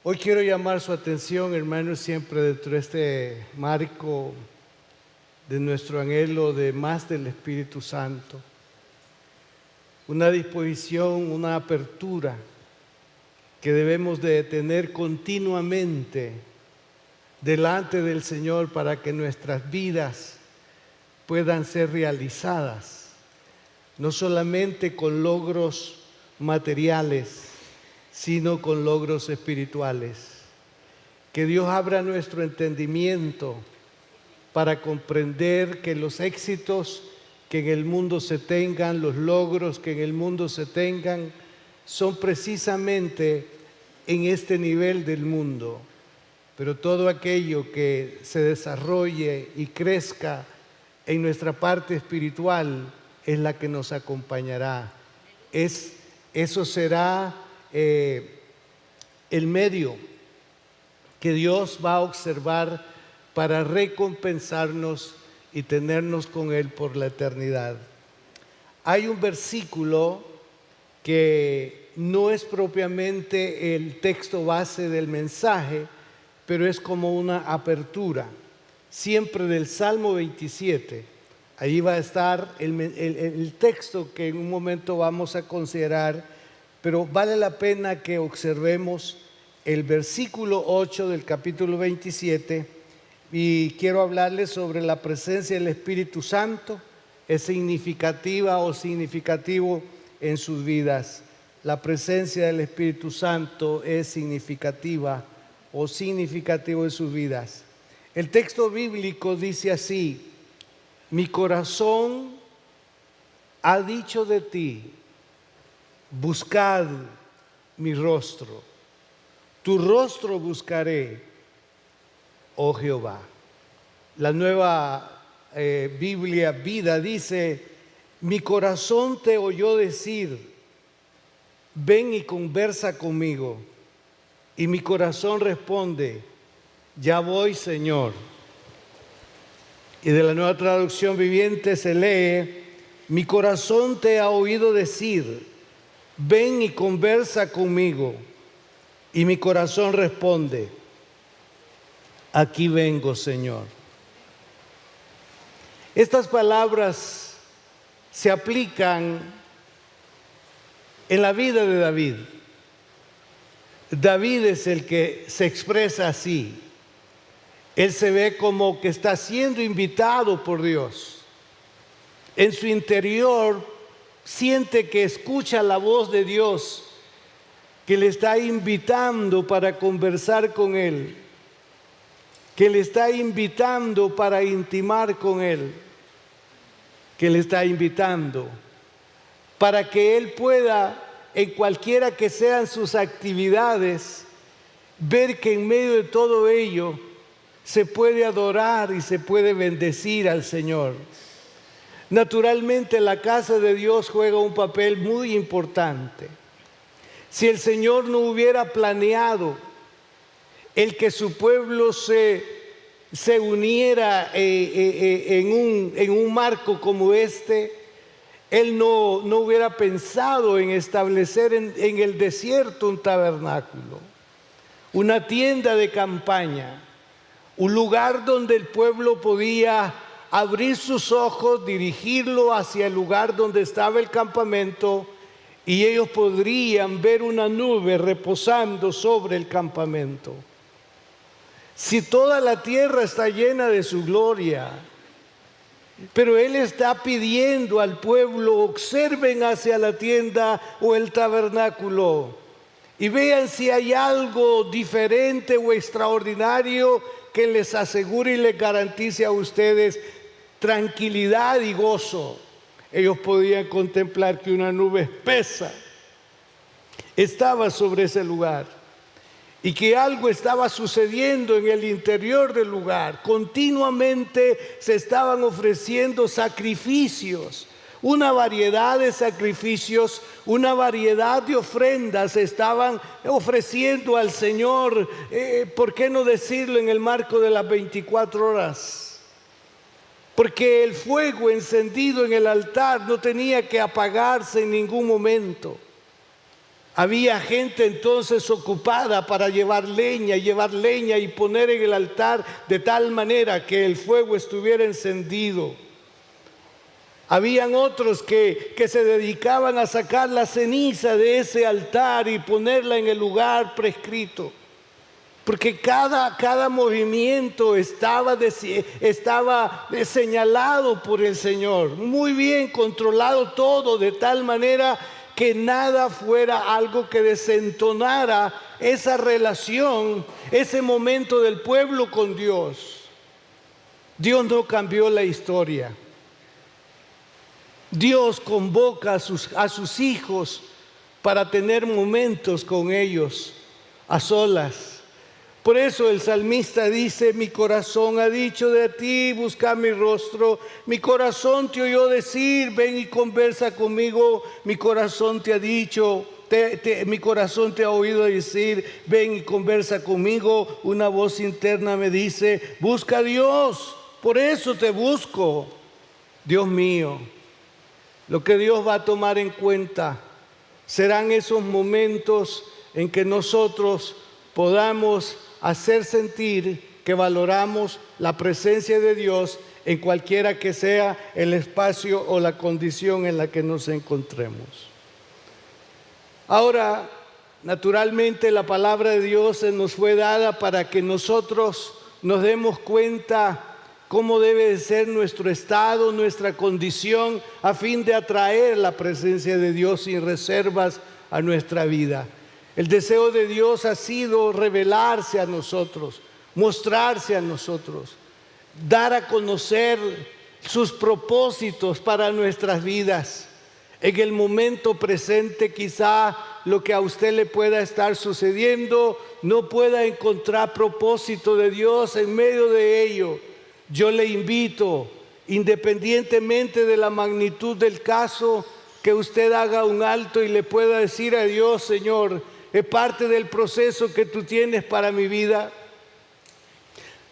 Hoy quiero llamar su atención, hermanos, siempre dentro de este marco de nuestro anhelo de más del Espíritu Santo. Una disposición, una apertura que debemos de tener continuamente delante del Señor para que nuestras vidas puedan ser realizadas, no solamente con logros materiales, sino con logros espirituales. Que Dios abra nuestro entendimiento para comprender que los éxitos que en el mundo se tengan, los logros que en el mundo se tengan, son precisamente en este nivel del mundo. Pero todo aquello que se desarrolle y crezca en nuestra parte espiritual es la que nos acompañará. Eso será el medio que Dios va a observar para recompensarnos y tenernos con Él por la eternidad. Hay un versículo que no es propiamente el texto base del mensaje, pero es como una apertura, siempre del Salmo 27. Ahí va a estar el texto que en un momento vamos a considerar, pero vale la pena que observemos el versículo 8 del capítulo 27 y quiero hablarles sobre la presencia del Espíritu Santo. Es significativa o significativo en sus vidas. La presencia del Espíritu Santo es significativa o significativo en sus vidas. El texto bíblico dice así: mi corazón ha dicho de ti, buscad mi rostro, tu rostro buscaré, oh Jehová. La nueva Biblia Vida dice: mi corazón te oyó decir, ven y conversa conmigo. Y mi corazón responde, ya voy, Señor. Y de la Nueva Traducción Viviente se lee: mi corazón te ha oído decir, ven y conversa conmigo. Y mi corazón responde, aquí vengo, Señor. Estas palabras se aplican en la vida de David. David es el que se expresa así. Él se ve como que está siendo invitado por Dios. En su interior siente que escucha la voz de Dios, que le está invitando para conversar con Él, que le está invitando para intimar con Él, que le está invitando para que Él pueda, en cualquiera que sean sus actividades, ver que en medio de todo ello se puede adorar y se puede bendecir al Señor. Naturalmente, la casa de Dios juega un papel muy importante. Si el Señor no hubiera planeado el que su pueblo se uniera en un marco como este, Él no hubiera pensado en establecer en el desierto un tabernáculo, una tienda de campaña, un lugar donde el pueblo podía abrir sus ojos, dirigirlo hacia el lugar donde estaba el campamento, y ellos podrían ver una nube reposando sobre el campamento. Si toda la tierra está llena de su gloria, pero Él está pidiendo al pueblo, observen hacia la tienda o el tabernáculo y vean si hay algo diferente o extraordinario que les asegure y les garantice a ustedes tranquilidad y gozo. Ellos podían contemplar que una nube espesa estaba sobre ese lugar y que algo estaba sucediendo en el interior del lugar. Continuamente se estaban ofreciendo sacrificios, una variedad de sacrificios, una variedad de ofrendas se estaban ofreciendo al Señor. ¿Por qué no decirlo en el marco de las 24 horas? Porque el fuego encendido en el altar no tenía que apagarse en ningún momento. Había gente entonces ocupada para llevar leña y poner en el altar de tal manera que el fuego estuviera encendido. Habían otros que se dedicaban a sacar la ceniza de ese altar y ponerla en el lugar prescrito. Porque cada movimiento estaba señalado por el Señor, muy bien controlado todo, de tal manera que nada fuera algo que desentonara esa relación, ese momento del pueblo con Dios. Dios no cambió la historia. Dios convoca a sus hijos para tener momentos con ellos, a solas. Por eso el salmista dice: mi corazón ha dicho de ti, busca mi rostro. Mi corazón te oyó decir, ven y conversa conmigo. Mi corazón te ha dicho, mi corazón te ha oído decir, ven y conversa conmigo. Una voz interna me dice, busca a Dios, por eso te busco. Dios mío, lo que Dios va a tomar en cuenta serán esos momentos en que nosotros podamos hacer sentir que valoramos la presencia de Dios en cualquiera que sea el espacio o la condición en la que nos encontremos. Ahora, naturalmente la palabra de Dios se nos fue dada para que nosotros nos demos cuenta cómo debe de ser nuestro estado, nuestra condición, a fin de atraer la presencia de Dios sin reservas a nuestra vida. El deseo de Dios ha sido revelarse a nosotros, mostrarse a nosotros, dar a conocer sus propósitos para nuestras vidas. En el momento presente, quizá lo que a usted le pueda estar sucediendo no pueda encontrar propósito de Dios en medio de ello. Yo le invito, independientemente de la magnitud del caso, que usted haga un alto y le pueda decir a Dios: Señor, es parte del proceso que tú tienes para mi vida.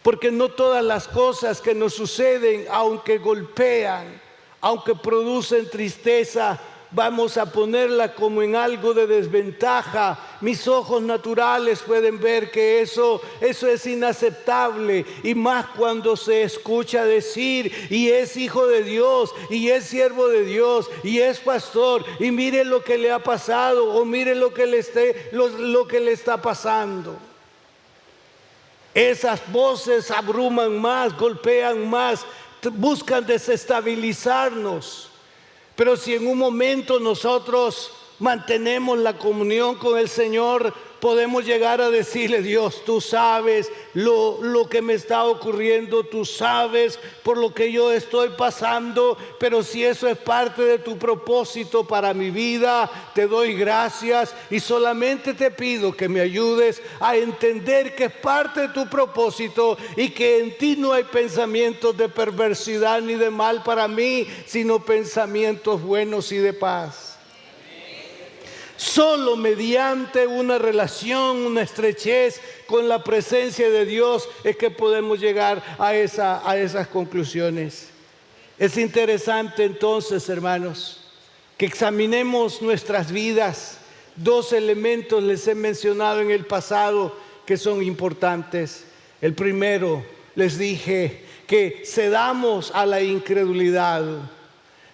Porque no todas las cosas que nos suceden, aunque golpean, aunque producen tristeza, vamos a ponerla como en algo de desventaja. Mis ojos naturales pueden ver que eso es inaceptable, y más cuando se escucha decir, y es hijo de Dios, y es siervo de Dios, y es pastor, y mire lo que le ha pasado, o mire lo que le está pasando. Esas voces abruman más, golpean más, buscan desestabilizarnos. Pero si en un momento nosotros mantenemos la comunión con el Señor, podemos llegar a decirle: Dios, tú sabes lo que me está ocurriendo, tú sabes por lo que yo estoy pasando, pero si eso es parte de tu propósito para mi vida, te doy gracias y solamente te pido que me ayudes a entender que es parte de tu propósito y que en ti no hay pensamientos de perversidad ni de mal para mí, sino pensamientos buenos y de paz. Solo mediante una relación, una estrechez con la presencia de Dios es que podemos llegar a esas conclusiones. Es interesante entonces, hermanos, que examinemos nuestras vidas. Dos elementos les he mencionado en el pasado que son importantes. El primero, les dije que cedamos a la incredulidad,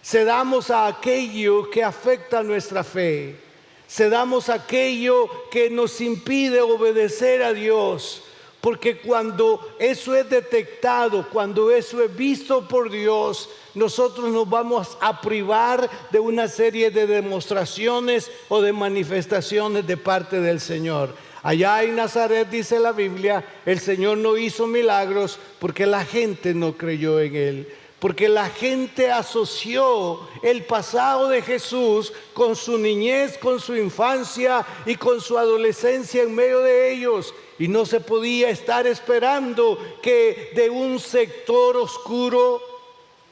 cedamos a aquello que afecta nuestra fe. Cedamos aquello que nos impide obedecer a Dios, porque cuando eso es detectado, cuando eso es visto por Dios, nosotros nos vamos a privar de una serie de demostraciones o de manifestaciones de parte del Señor. Allá en Nazaret, dice la Biblia, el Señor no hizo milagros porque la gente no creyó en Él. Porque la gente asoció el pasado de Jesús con su niñez, con su infancia y con su adolescencia en medio de ellos. Y no se podía estar esperando que de un sector oscuro,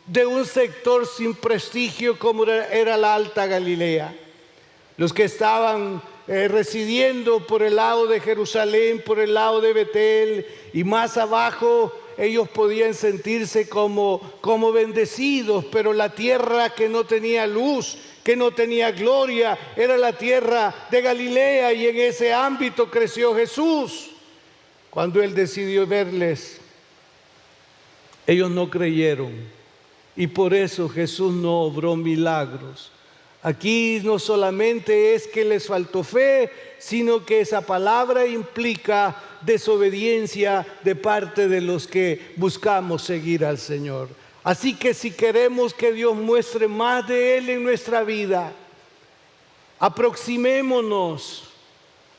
de un sector sin prestigio como era la Alta Galilea, los que estaban residiendo por el lado de Jerusalén, por el lado de Betel y más abajo, ellos podían sentirse como bendecidos, pero la tierra que no tenía luz, que no tenía gloria, era la tierra de Galilea, y en ese ámbito creció Jesús. Cuando Él decidió verles, ellos no creyeron, y por eso Jesús no obró milagros. Aquí no solamente es que les faltó fe, sino que esa palabra implica desobediencia de parte de los que buscamos seguir al Señor. Así que si queremos que Dios muestre más de Él en nuestra vida, aproximémonos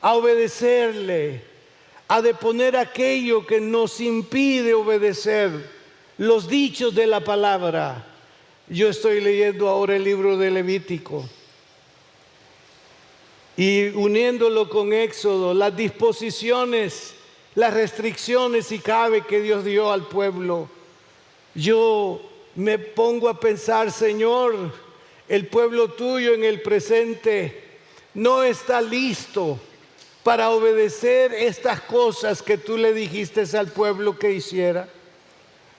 a obedecerle, a deponer aquello que nos impide obedecer los dichos de la palabra. Yo estoy leyendo ahora el libro de Levítico y uniéndolo con Éxodo, las disposiciones, las restricciones, si cabe, que Dios dio al pueblo. Yo me pongo a pensar, Señor, el pueblo tuyo en el presente no está listo para obedecer estas cosas que tú le dijiste al pueblo que hiciera.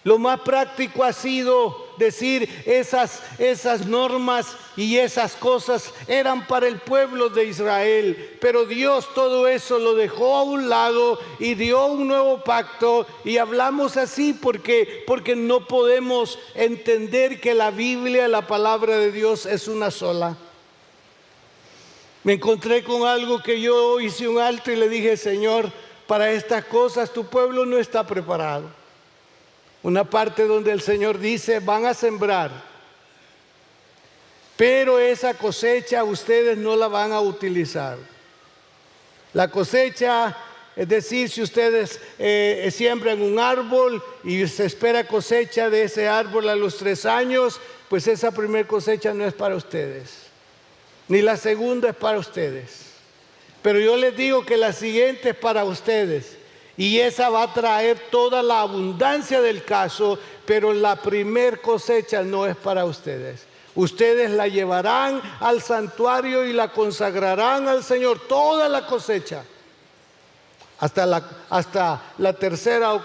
Lo más práctico ha sido decir esas normas y esas cosas eran para el pueblo de Israel, pero Dios todo eso lo dejó a un lado y dio un nuevo pacto, y hablamos así porque no podemos entender que la Biblia, la palabra de Dios, es una sola. Me encontré con algo que yo hice un alto y le dije: Señor, para estas cosas tu pueblo no está preparado. Una parte donde el Señor dice: van a sembrar, pero esa cosecha ustedes no la van a utilizar. La cosecha, es decir, si ustedes siembran un árbol y se espera cosecha de ese árbol a los 3 años, pues esa primera cosecha no es para ustedes, ni la segunda es para ustedes. Pero yo les digo que la siguiente es para ustedes. Y esa va a traer toda la abundancia del caso, pero la primer cosecha no es para ustedes. Ustedes la llevarán al santuario y la consagrarán al Señor, toda la cosecha. Hasta la tercera o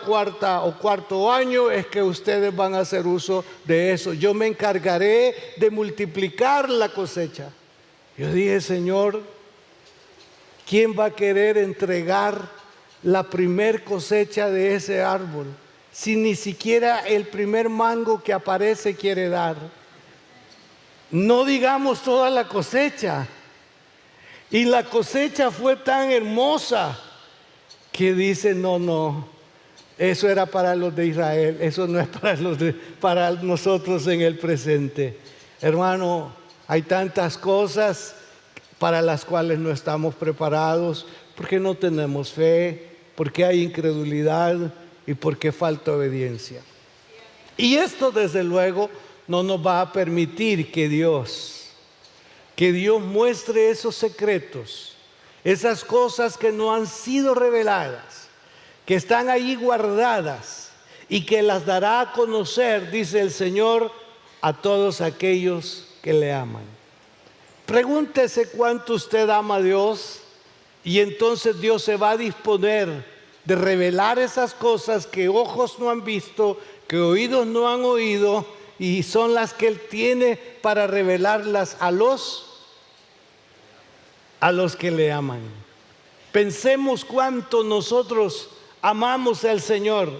cuarto año es que ustedes van a hacer uso de eso. Yo me encargaré de multiplicar la cosecha. Yo dije: Señor, ¿quién va a querer entregar la primer cosecha de ese árbol si ni siquiera el primer mango que aparece quiere dar? No digamos toda la cosecha. Y la cosecha fue tan hermosa que dice: no, eso era para los de Israel, eso no es para nosotros en el presente. Hermano, hay tantas cosas para las cuales no estamos preparados, porque no tenemos fe, porque hay incredulidad y porque falta obediencia. Y esto, desde luego, no nos va a permitir que Dios muestre esos secretos, esas cosas que no han sido reveladas, que están ahí guardadas y que las dará a conocer, dice el Señor, a todos aquellos que le aman. Pregúntese cuánto usted ama a Dios, y entonces Dios se va a disponer de revelar esas cosas que ojos no han visto, que oídos no han oído, y son las que Él tiene para revelarlas a los que le aman. Pensemos cuánto nosotros amamos al Señor,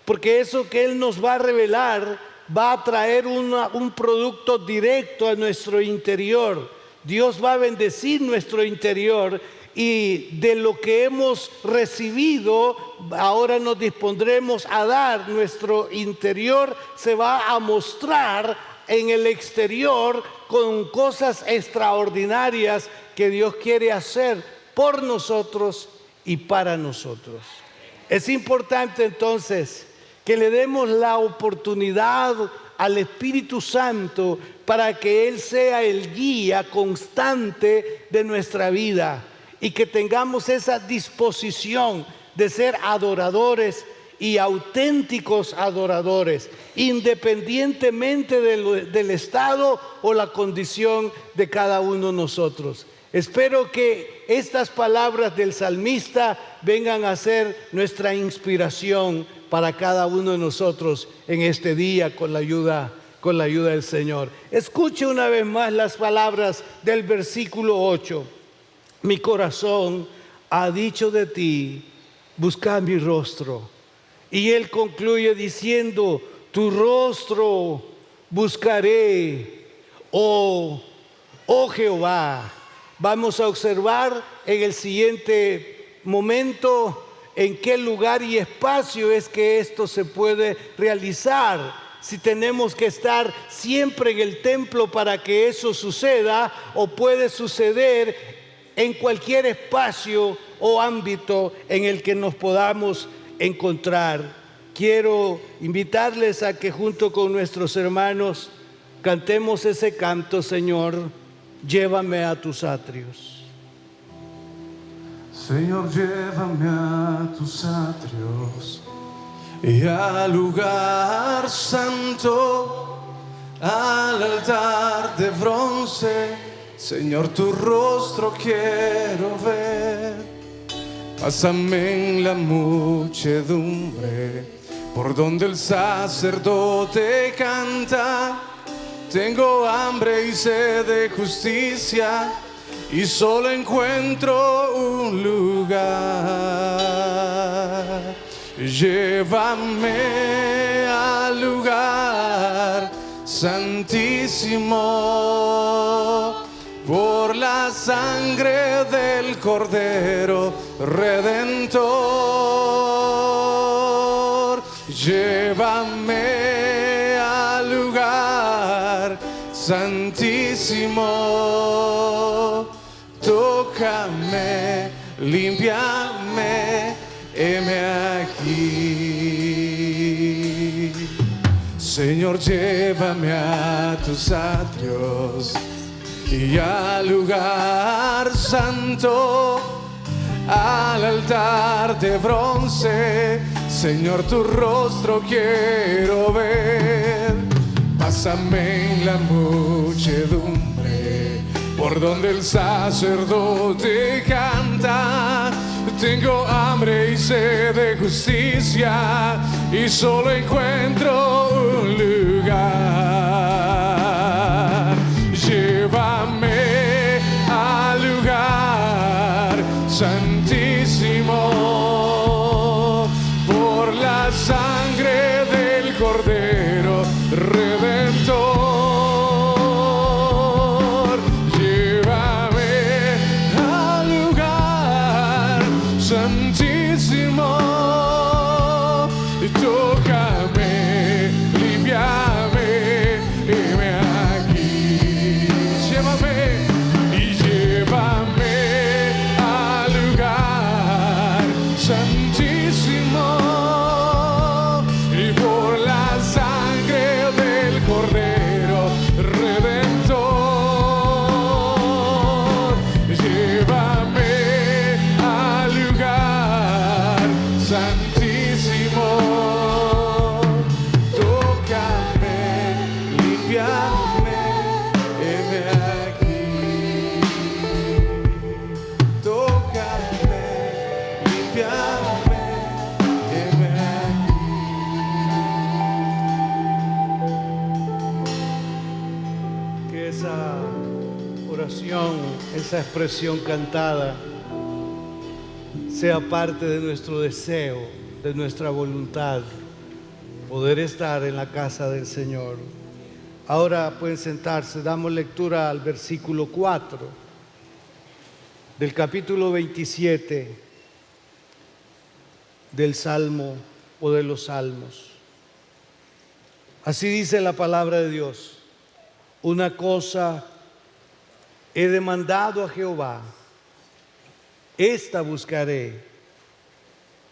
porque eso que Él nos va a revelar va a traer un producto directo a nuestro interior. Dios va a bendecir nuestro interior, y de lo que hemos recibido ahora nos dispondremos a dar. Nuestro interior se va a mostrar en el exterior con cosas extraordinarias que Dios quiere hacer por nosotros y para nosotros. Es importante entonces que le demos la oportunidad al Espíritu Santo para que Él sea el guía constante de nuestra vida, y que tengamos esa disposición de ser adoradores y auténticos adoradores, independientemente del estado o la condición de cada uno de nosotros. Espero que estas palabras del salmista vengan a ser nuestra inspiración para cada uno de nosotros en este día, con la ayuda con la ayuda del Señor. Escuche una vez más las palabras del versículo 8. Mi corazón ha dicho de ti, busca mi rostro. Y él concluye diciendo, tu rostro buscaré, oh Jehová. Vamos a observar en el siguiente momento en qué lugar y espacio es que esto se puede realizar. Si tenemos que estar siempre en el templo para que eso suceda, o puede suceder en cualquier espacio o ámbito en el que nos podamos encontrar. Quiero invitarles a que junto con nuestros hermanos cantemos ese canto, Señor, llévame a tus atrios. Señor, llévame a tus atrios y al lugar santo, al altar de bronce. Señor, tu rostro quiero ver. Pásame en la muchedumbre, por donde el sacerdote canta. Tengo hambre y sed de justicia, y solo encuentro un lugar. Llévame al lugar santísimo, por la sangre del Cordero Redentor. Llévame al lugar santísimo, tócame, límpiame, heme aquí. Señor, llévame a tus atrios y al lugar santo, al altar de bronce. Señor, tu rostro quiero ver. Pásame en la muchedumbre, por donde el sacerdote canta. Tengo hambre y sed de justicia, y solo encuentro un lugar. Llévame al lugar santísimo, por la sangre del Cordero Redentor. Llévame al lugar santísimo, y tócame, límpiame, heme aquí. Llévame y llévame al lugar santísimo, y por la sangre del Cordero Redentor. Llévame al lugar santísimo, tócame, límpiame, heme aquí. Tócame, límpiame, heme aquí. Que esa oración, esa expresión cantada sea parte de nuestro deseo, de nuestra voluntad, poder estar en la casa del Señor. Ahora pueden sentarse, damos lectura al versículo 4 del capítulo 27 del Salmo o de los Salmos. Así dice la palabra de Dios: una cosa he demandado a Jehová, esta buscaré,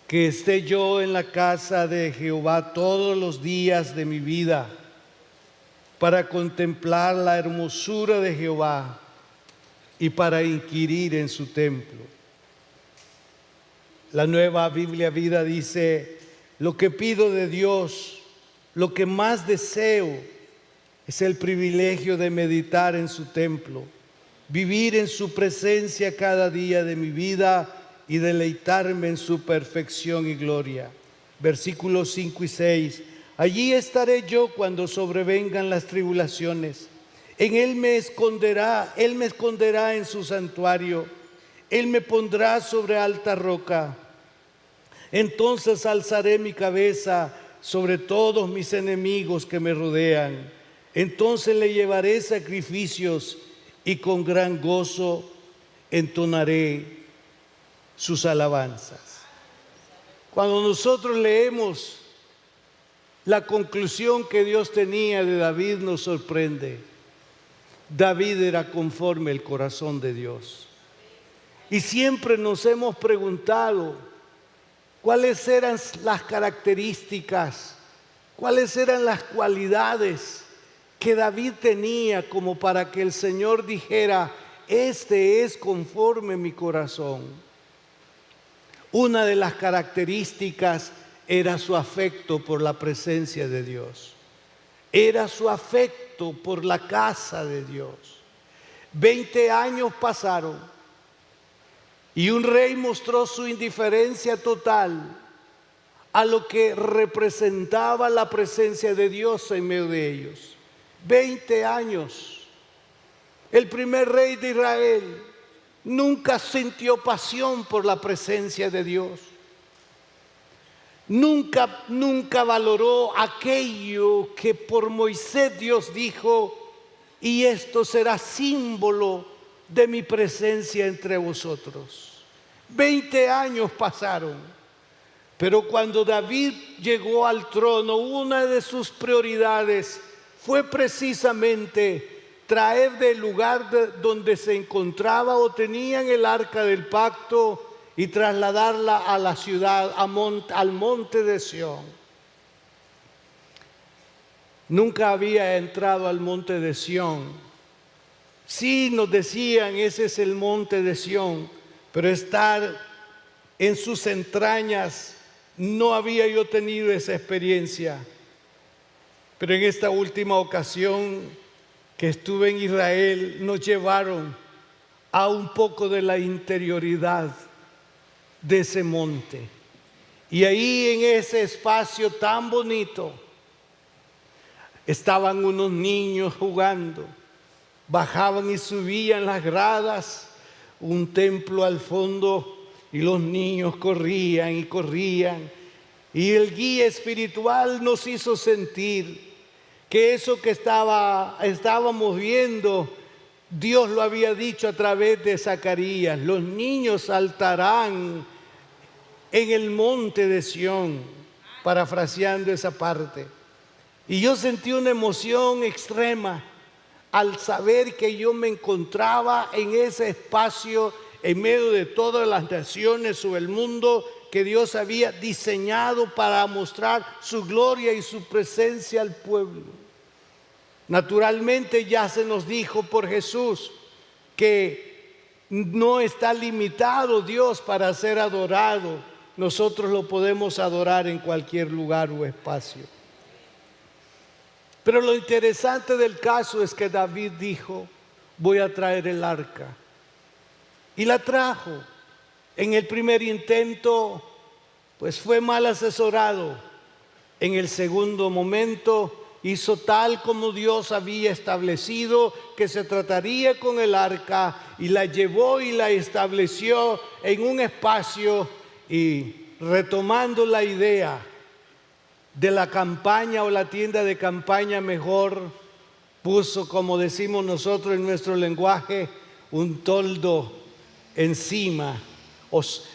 que esté yo en la casa de Jehová todos los días de mi vida, para contemplar la hermosura de Jehová y para inquirir en su templo. La Nueva Biblia Vida dice: lo que pido de Dios, lo que más deseo, es el privilegio de meditar en su templo, vivir en su presencia cada día de mi vida y deleitarme en su perfección y gloria. Versículos 5 y 6. Allí estaré yo cuando sobrevengan las tribulaciones. En Él me esconderá en su santuario. Él me pondrá sobre alta roca. Entonces alzaré mi cabeza sobre todos mis enemigos que me rodean. Entonces le llevaré sacrificios y con gran gozo entonaré sus alabanzas. Cuando nosotros leemos la conclusión que Dios tenía de David, nos sorprende. David era conforme al corazón de Dios. Y siempre nos hemos preguntado cuáles eran las características, cuáles eran las cualidades que David tenía como para que el Señor dijera: este es conforme mi corazón. Una de las características era su afecto por la presencia de Dios. Era su afecto por la casa de Dios. 20 años pasaron y un rey mostró su indiferencia total a lo que representaba la presencia de Dios en medio de ellos. 20 años. El primer rey de Israel nunca sintió pasión por la presencia de Dios. Nunca valoró aquello que por Moisés Dios dijo: y esto será símbolo de mi presencia entre vosotros. 20 años pasaron, pero cuando David llegó al trono, una de sus prioridades fue precisamente traer del lugar donde se encontraba o tenían el arca del pacto y trasladarla a la ciudad, al monte de Sión. Nunca había entrado al monte de Sión. Sí, nos decían, ese es el monte de Sión, pero estar en sus entrañas, no había yo tenido esa experiencia. Pero en esta última ocasión que estuve en Israel, nos llevaron a un poco de la interioridad de ese monte. Y ahí, en ese espacio tan bonito, estaban unos niños jugando. Bajaban y subían las gradas, un templo al fondo, y los niños corrían y corrían. Y el guía espiritual nos hizo sentir que eso que estábamos viendo, Dios lo había dicho a través de Zacarías: los niños saltarán en el monte de Sión, parafraseando esa parte. Y yo sentí una emoción extrema al saber que yo me encontraba en ese espacio, en medio de todas las naciones o el mundo que Dios había diseñado para mostrar su gloria y su presencia al pueblo. Naturalmente ya se nos dijo por Jesús que no está limitado Dios para ser adorado. Nosotros lo podemos adorar en cualquier lugar o espacio. Pero lo interesante del caso es que David dijo: voy a traer el arca. Y la trajo. En el primer intento, pues fue mal asesorado. En el segundo momento, hizo tal como Dios había establecido que se trataría con el arca, y la llevó y la estableció en un espacio. Y retomando la idea de la campaña o la tienda de campaña, mejor puso, como decimos nosotros en nuestro lenguaje, un toldo encima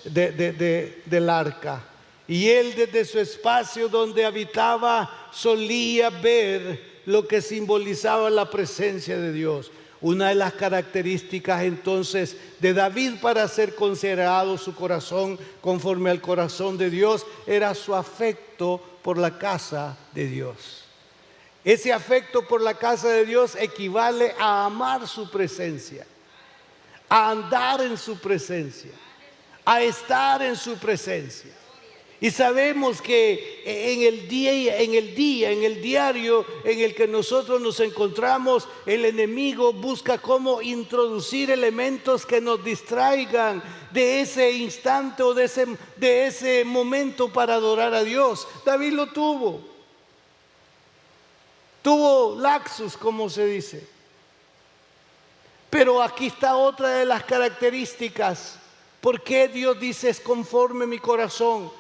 del arca. Y él, desde su espacio donde habitaba, solía ver lo que simbolizaba la presencia de Dios. Una de las características entonces de David para ser considerado su corazón conforme al corazón de Dios era su afecto por la casa de Dios. Ese afecto por la casa de Dios equivale a amar su presencia, a andar en su presencia, a estar en su presencia. Y sabemos que en el diario en el que nosotros nos encontramos, el enemigo busca cómo introducir elementos que nos distraigan de ese instante o de ese momento para adorar a Dios. David lo tuvo. tuvo laxus, como se dice. Pero aquí está otra de las características. ¿Por qué Dios dice es conforme mi corazón?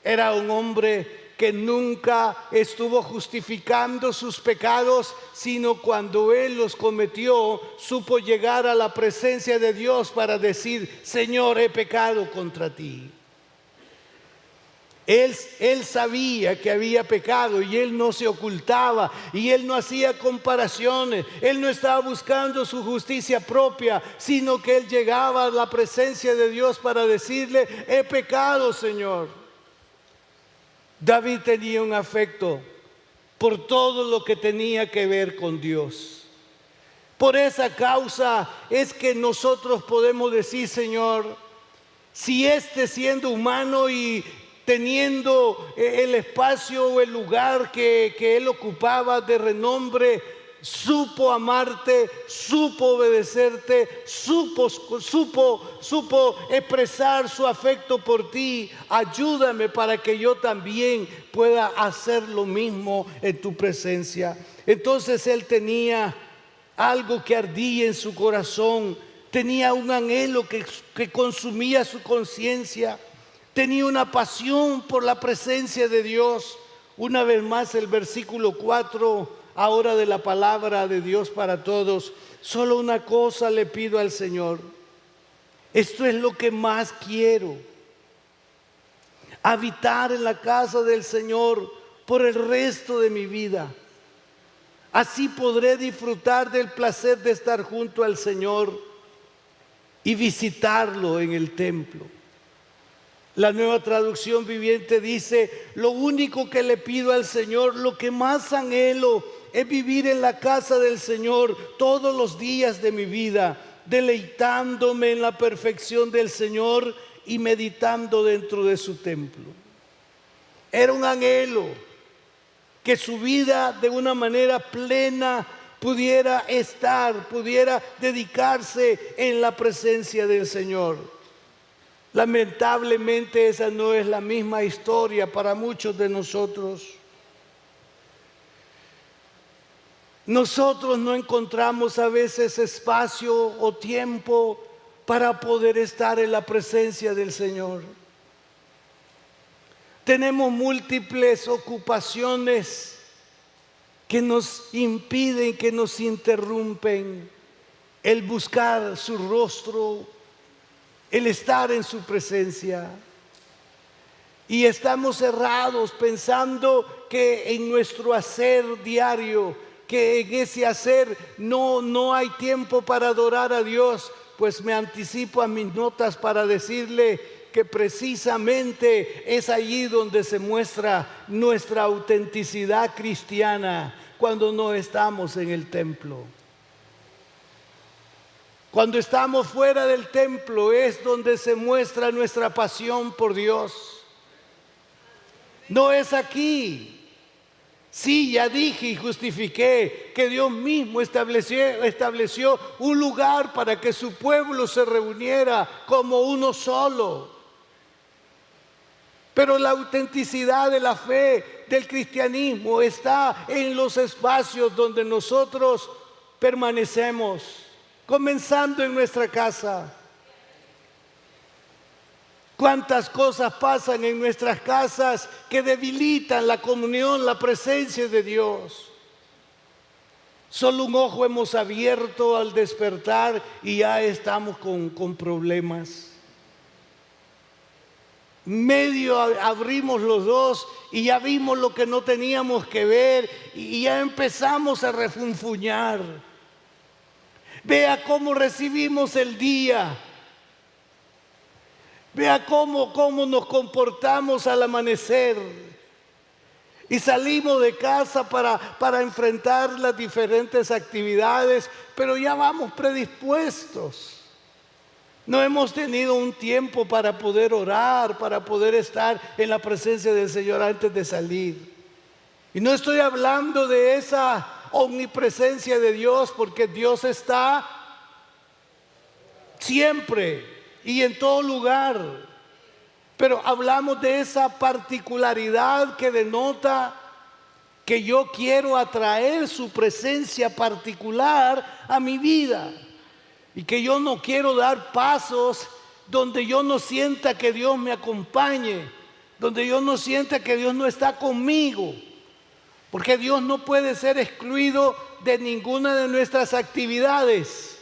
Era un hombre que nunca estuvo justificando sus pecados, sino cuando él los cometió, supo llegar a la presencia de Dios para decir: Señor, he pecado contra ti. Él sabía que había pecado y él no se ocultaba y él no hacía comparaciones. Él no estaba buscando su justicia propia, sino que él llegaba a la presencia de Dios para decirle: he pecado, Señor. David tenía un afecto por todo lo que tenía que ver con Dios. Por esa causa es que nosotros podemos decir: Señor, si siendo humano y teniendo el espacio o el lugar que él ocupaba de renombre, supo amarte, supo obedecerte, supo expresar su afecto por ti, ayúdame para que yo también pueda hacer lo mismo en tu presencia. Entonces él tenía algo que ardía en su corazón, tenía un anhelo que consumía su conciencia, tenía una pasión por la presencia de Dios. Una vez más el versículo 4 ahora de la palabra de Dios para todos: solo una cosa le pido al Señor, esto es lo que más quiero, habitar en la casa del Señor por el resto de mi vida. Así podré disfrutar del placer de estar junto al Señor y visitarlo en el templo. La Nueva Traducción Viviente dice: lo único que le pido al Señor, lo que más anhelo, es vivir en la casa del Señor todos los días de mi vida, deleitándome en la perfección del Señor y meditando dentro de su templo. Era un anhelo que su vida de una manera plena pudiera dedicarse en la presencia del Señor. Lamentablemente esa no es la misma historia para muchos de nosotros. Nosotros no encontramos a veces espacio o tiempo para poder estar en la presencia del Señor. Tenemos múltiples ocupaciones que nos impiden, que nos interrumpen el buscar su rostro, el estar en su presencia. Y estamos cerrados pensando que en nuestro hacer diario, que en ese hacer no hay tiempo para adorar a Dios. Pues me anticipo a mis notas para decirle que precisamente es allí donde se muestra nuestra autenticidad cristiana, cuando no estamos en el templo. Cuando estamos fuera del templo es donde se muestra nuestra pasión por Dios. No es aquí. Sí, ya dije y justifiqué que Dios mismo estableció un lugar para que su pueblo se reuniera como uno solo. Pero la autenticidad de la fe del cristianismo está en los espacios donde nosotros permanecemos, comenzando en nuestra casa. ¿Cuántas cosas pasan en nuestras casas que debilitan la comunión, la presencia de Dios? Solo un ojo hemos abierto al despertar y ya estamos con problemas. Medio abrimos los dos y ya vimos lo que no teníamos que ver y ya empezamos a refunfuñar. Vea cómo recibimos el día. Vea cómo nos comportamos al amanecer. Y salimos de casa para enfrentar las diferentes actividades, pero ya vamos predispuestos. No hemos tenido un tiempo para poder orar, para poder estar en la presencia del Señor antes de salir. Y no estoy hablando de esa omnipresencia de Dios, porque Dios está siempre y en todo lugar. Pero hablamos de esa particularidad que denota que yo quiero atraer su presencia particular a mi vida y que yo no quiero dar pasos donde yo no sienta que Dios me acompañe, donde yo no sienta que Dios no está conmigo, porque Dios no puede ser excluido de ninguna de nuestras actividades.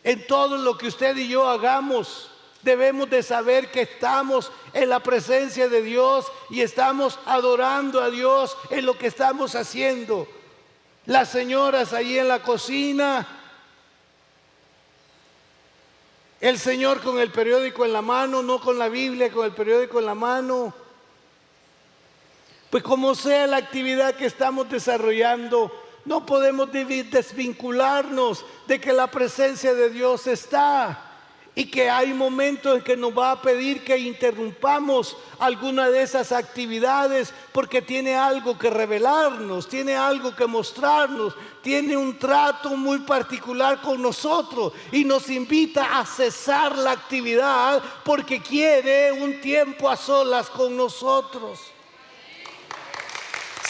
En todo lo que usted y yo hagamos, debemos de saber que estamos en la presencia de Dios y estamos adorando a Dios en lo que estamos haciendo. Las señoras allí en la cocina, el señor con el periódico en la mano, no con la Biblia, con el periódico en la mano. Pues como sea la actividad que estamos desarrollando, no podemos desvincularnos de que la presencia de Dios está y que hay momentos en que nos va a pedir que interrumpamos alguna de esas actividades porque tiene algo que revelarnos, tiene algo que mostrarnos, tiene un trato muy particular con nosotros y nos invita a cesar la actividad porque quiere un tiempo a solas con nosotros,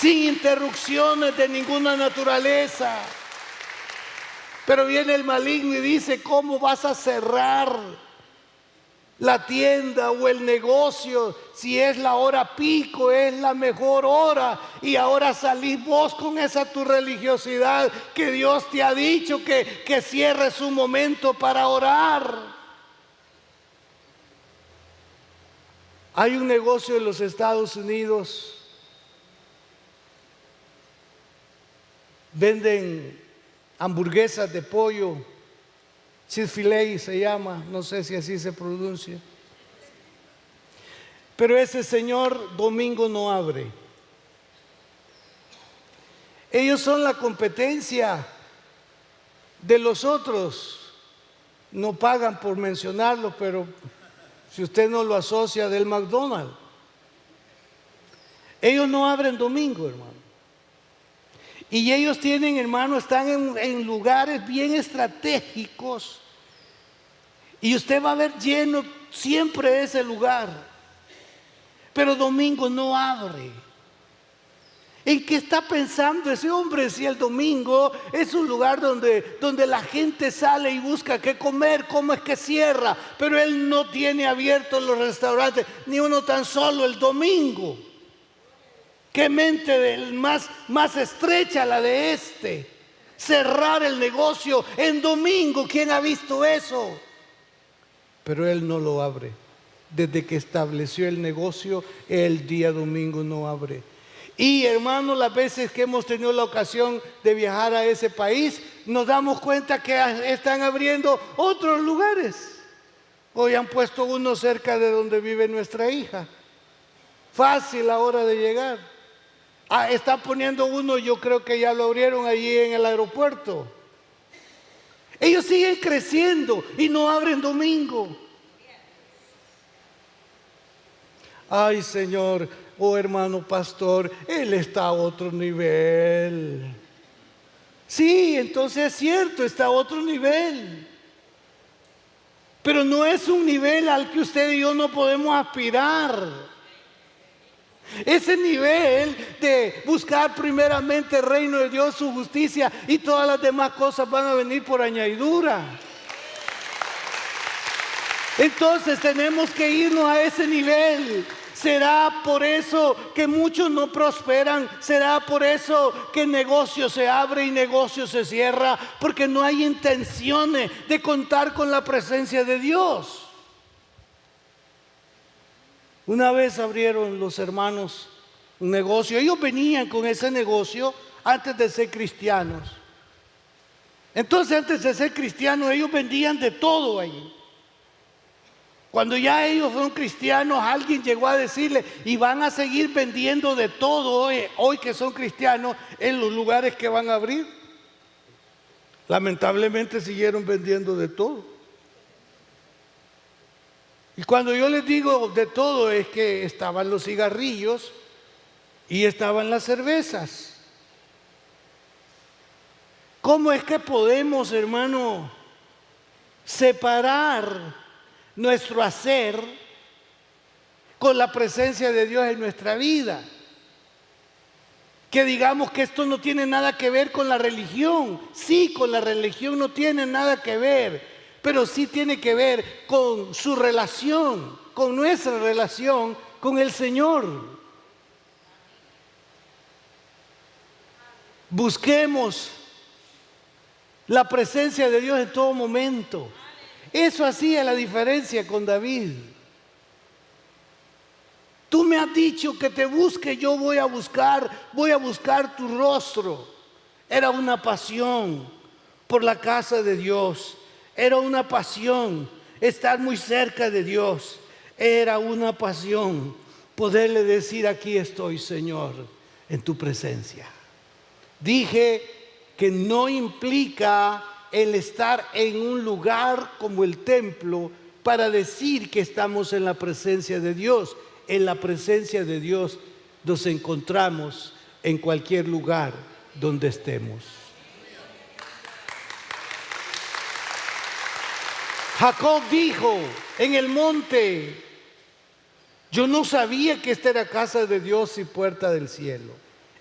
sin interrupciones de ninguna naturaleza. Pero viene el maligno y dice: ¿cómo vas a cerrar la tienda o el negocio si es la hora pico, es la mejor hora? Y ahora salís vos con esa tu religiosidad que Dios te ha dicho que cierres un momento para orar. Hay un negocio en los Estados Unidos, venden hamburguesas de pollo, Chick-fil-A se llama, no sé si así se pronuncia. Pero ese señor domingo no abre. Ellos son la competencia de los otros. No pagan por mencionarlo, pero si usted no lo asocia, del McDonald's. Ellos no abren domingo, hermano. Y ellos tienen, hermano, están en lugares bien estratégicos. Y usted va a ver lleno siempre ese lugar. Pero domingo no abre. ¿En qué está pensando ese hombre si el domingo es un lugar donde la gente sale y busca qué comer, cómo es que cierra? Pero él no tiene abiertos los restaurantes, ni uno tan solo el domingo. Qué mente más estrecha la de este. Cerrar el negocio en domingo. ¿Quién ha visto eso? Pero él no lo abre. Desde que estableció el negocio, el día domingo no abre. Y hermano, las veces que hemos tenido la ocasión de viajar a ese país, nos damos cuenta que están abriendo otros lugares. Hoy han puesto uno cerca de donde vive nuestra hija. Fácil a hora de llegar. Está poniendo uno, yo creo que ya lo abrieron allí en el aeropuerto. Ellos siguen creciendo y no abren domingo. Ay, Señor, oh hermano pastor, él está a otro nivel. Sí, entonces es cierto, está a otro nivel. Pero no es un nivel al que usted y yo no podemos aspirar. Ese nivel de buscar primeramente el reino de Dios, su justicia, y todas las demás cosas van a venir por añadidura. Entonces tenemos que irnos a ese nivel. Será por eso que muchos no prosperan. Será por eso que negocio se abre y negocio se cierra, porque no hay intenciones de contar con la presencia de Dios. Una vez abrieron los hermanos un negocio. Ellos venían con ese negocio antes de ser cristianos. Entonces, antes de ser cristianos, ellos vendían de todo allí. Cuando ya ellos fueron cristianos, alguien llegó a decirle: y van a seguir vendiendo de todo hoy que son cristianos en los lugares que van a abrir. Lamentablemente siguieron vendiendo de todo. Y cuando yo les digo de todo, es que estaban los cigarrillos y estaban las cervezas. ¿Cómo es que podemos, hermano, separar nuestro hacer con la presencia de Dios en nuestra vida? que digamos que esto no tiene nada que ver con la religión. Sí, con la religión no tiene nada que ver, pero sí tiene que ver con su relación, con nuestra relación con el Señor. Busquemos la presencia de Dios en todo momento. Eso hacía la diferencia con David. Tú me has dicho que te busque, yo voy a buscar tu rostro. Era una pasión por la casa de Dios. Era una pasión estar muy cerca de Dios. Era una pasión poderle decir: aquí estoy, Señor, en tu presencia. Dije que no implica el estar en un lugar como el templo para decir que estamos en la presencia de Dios. En la presencia de Dios nos encontramos en cualquier lugar donde estemos. Jacob dijo en el monte: yo no sabía que esta era casa de Dios y puerta del cielo.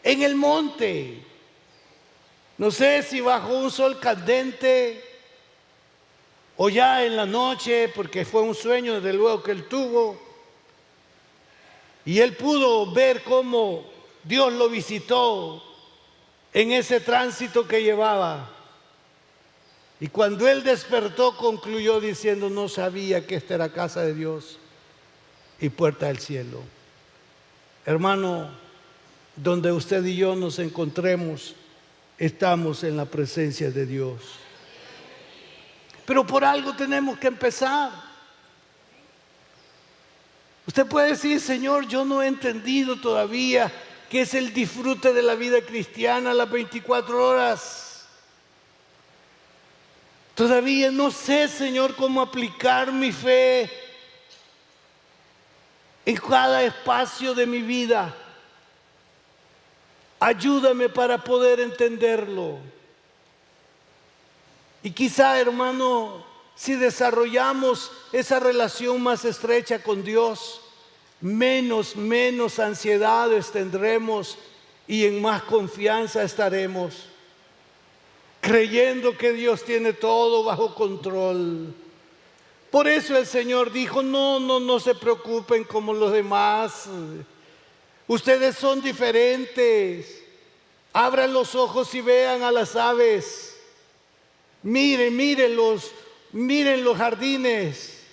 En el monte, no sé si bajo un sol candente o ya en la noche, porque fue un sueño desde luego que él tuvo, y él pudo ver cómo Dios lo visitó en ese tránsito que llevaba. Y cuando él despertó, concluyó diciendo: no sabía que esta era casa de Dios y puerta del cielo. Hermano, donde usted y yo nos encontremos, estamos en la presencia de Dios. Pero por algo tenemos que empezar. Usted puede decir: Señor, yo no he entendido todavía qué es el disfrute de la vida cristiana las 24 horas. Todavía no sé, Señor, cómo aplicar mi fe en cada espacio de mi vida. Ayúdame para poder entenderlo. Y quizá, hermano, si desarrollamos esa relación más estrecha con Dios, menos ansiedades tendremos y en más confianza estaremos, creyendo que Dios tiene todo bajo control. Por eso el Señor dijo: no se preocupen como los demás. Ustedes son diferentes. Abran los ojos y vean a las aves. Miren los jardines.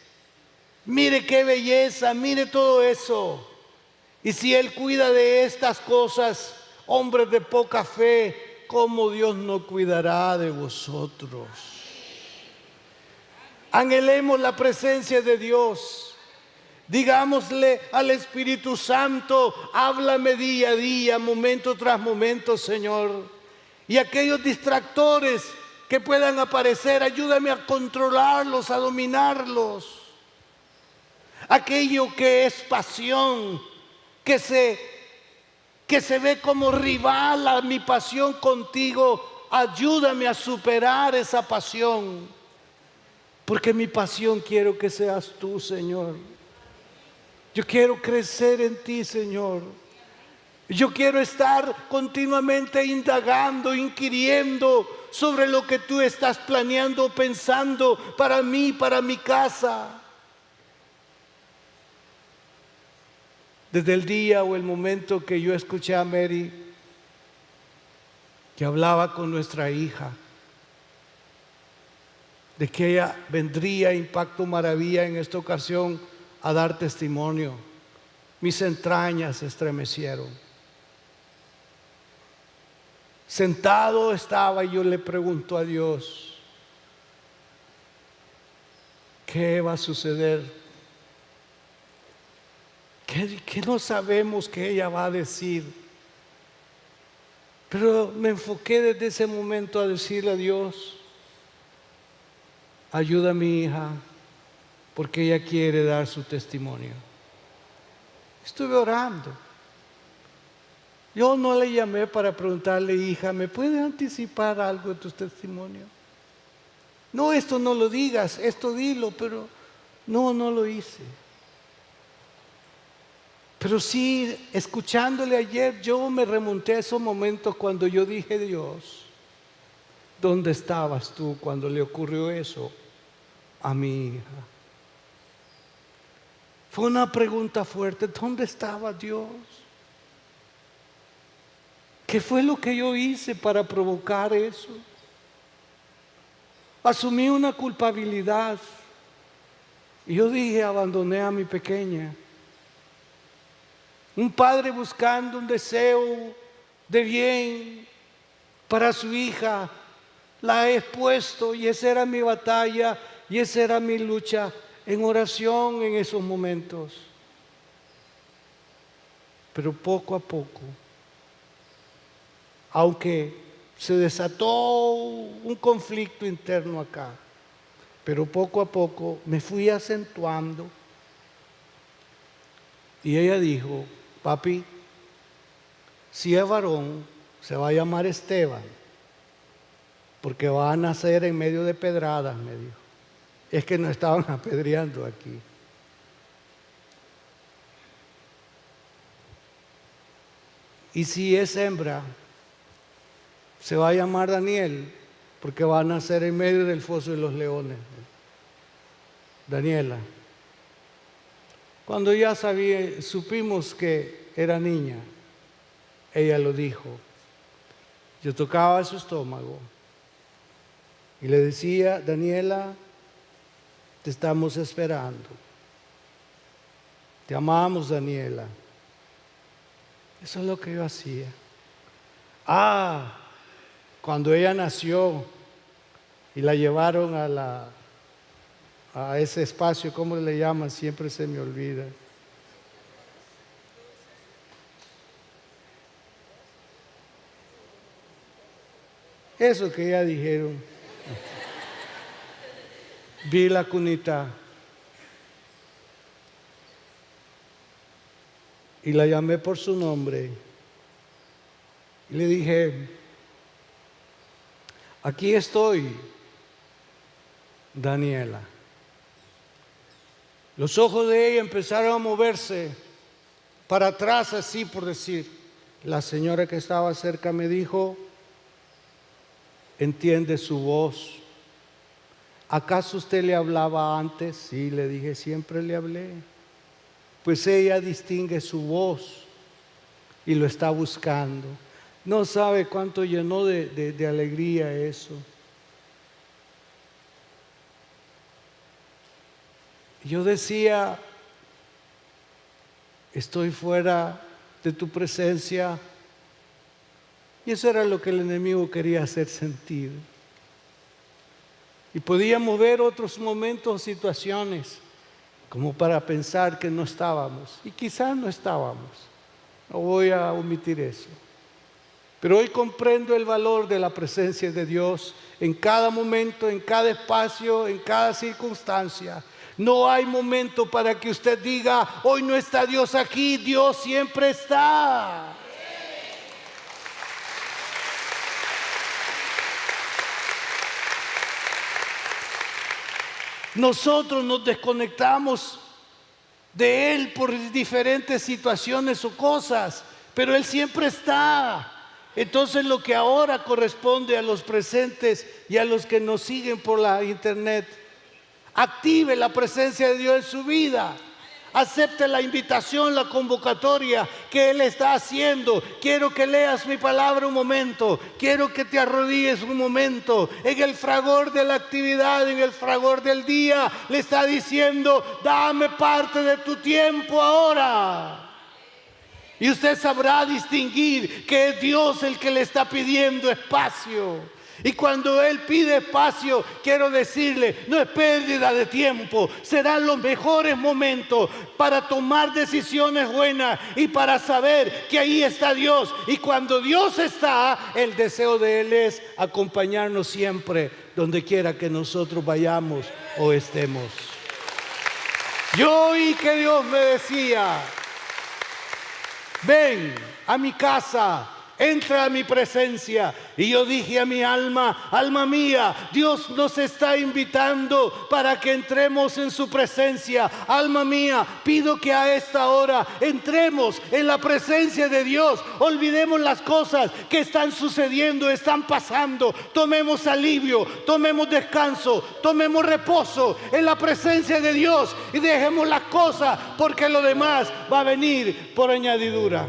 Mire qué belleza, mire todo eso. Y si Él cuida de estas cosas, hombres de poca fe, ¿cómo Dios no cuidará de vosotros? Anhelemos la presencia de Dios. Digámosle al Espíritu Santo: háblame día a día, momento tras momento, Señor. Y aquellos distractores que puedan aparecer, ayúdame a controlarlos, a dominarlos. Aquello que es pasión, que se ve como rival a mi pasión contigo, ayúdame a superar esa pasión. Porque mi pasión quiero que seas tú, Señor. Yo quiero crecer en ti, Señor. Yo quiero estar continuamente indagando, inquiriendo sobre lo que tú estás planeando, pensando para mí, para mi casa. Desde el día o el momento que yo escuché a Mary, que hablaba con nuestra hija, de que ella vendría a Impacto Maravilla en esta ocasión a dar testimonio, mis entrañas se estremecieron. Sentado estaba y yo le pregunto a Dios: ¿qué va a suceder? ¿Qué no sabemos que ella va a decir? Pero me enfoqué desde ese momento a decirle a Dios: ayuda a mi hija, porque ella quiere dar su testimonio. Estuve orando. Yo no le llamé para preguntarle: hija, ¿me puedes anticipar algo de tu testimonio? No, esto no lo digas, esto dilo, pero no lo hice. Pero sí, escuchándole ayer, yo me remonté a esos momentos cuando yo dije, Dios, ¿dónde estabas tú cuando le ocurrió eso a mi hija? Fue una pregunta fuerte. ¿Dónde estaba Dios? ¿Qué fue lo que yo hice para provocar eso? Asumí una culpabilidad. Y yo dije, abandoné a mi pequeña. Un padre buscando un deseo de bien para su hija, la he expuesto y esa era mi batalla y esa era mi lucha en oración en esos momentos. Pero poco a poco, aunque se desató un conflicto interno acá, pero poco a poco me fui acentuando y ella dijo, papi, si es varón, se va a llamar Esteban, porque va a nacer en medio de pedradas, me dijo. Es que nos estaban apedreando aquí. Y si es hembra, se va a llamar Daniel, porque va a nacer en medio del foso de los leones. Daniela. Cuando ya supimos que era niña, ella lo dijo. Yo tocaba su estómago y le decía, Daniela, te estamos esperando. Te amamos, Daniela. Eso es lo que yo hacía. Cuando ella nació y la llevaron a ese espacio, ¿cómo le llaman? Siempre se me olvida. Eso que ya dijeron. Vi la cunita y la llamé por su nombre y le dije, aquí estoy, Daniela. Los ojos de ella empezaron a moverse para atrás, así por decir. La señora que estaba cerca me dijo, ¿entiende su voz? ¿Acaso usted le hablaba antes? Sí, le dije, siempre le hablé. Pues ella distingue su voz y lo está buscando. No sabe cuánto llenó de alegría eso. Yo decía, estoy fuera de tu presencia. Y eso era lo que el enemigo quería hacer sentir. Y podíamos ver otros momentos, situaciones, como para pensar que no estábamos. Y quizás no estábamos. No voy a omitir eso. Pero hoy comprendo el valor de la presencia de Dios en cada momento, en cada espacio, en cada circunstancia. No hay momento para que usted diga, hoy no está Dios aquí, Dios siempre está. Nosotros nos desconectamos de Él por diferentes situaciones o cosas, pero Él siempre está. Entonces lo que ahora corresponde a los presentes y a los que nos siguen por la internet, active la presencia de Dios en su vida. Acepte la invitación, la convocatoria que Él está haciendo. Quiero que leas mi palabra un momento. Quiero que te arrodilles un momento. En el fragor de la actividad, en el fragor del día, le está diciendo, dame parte de tu tiempo ahora. Y usted sabrá distinguir que es Dios el que le está pidiendo espacio. Y cuando Él pide espacio, quiero decirle, no es pérdida de tiempo, serán los mejores momentos para tomar decisiones buenas y para saber que ahí está Dios. Y cuando Dios está, el deseo de Él es acompañarnos siempre, donde quiera que nosotros vayamos o estemos. Yo oí que Dios me decía, ven a mi casa entra a mi presencia. Y yo dije a mi alma, alma mía, Dios nos está invitando para que entremos en su presencia. Alma mía, pido que a esta hora entremos en la presencia de Dios. Olvidemos las cosas que están sucediendo, están pasando. Tomemos alivio, tomemos descanso, tomemos reposo en la presencia de Dios y dejemos las cosas, porque lo demás va a venir por añadidura.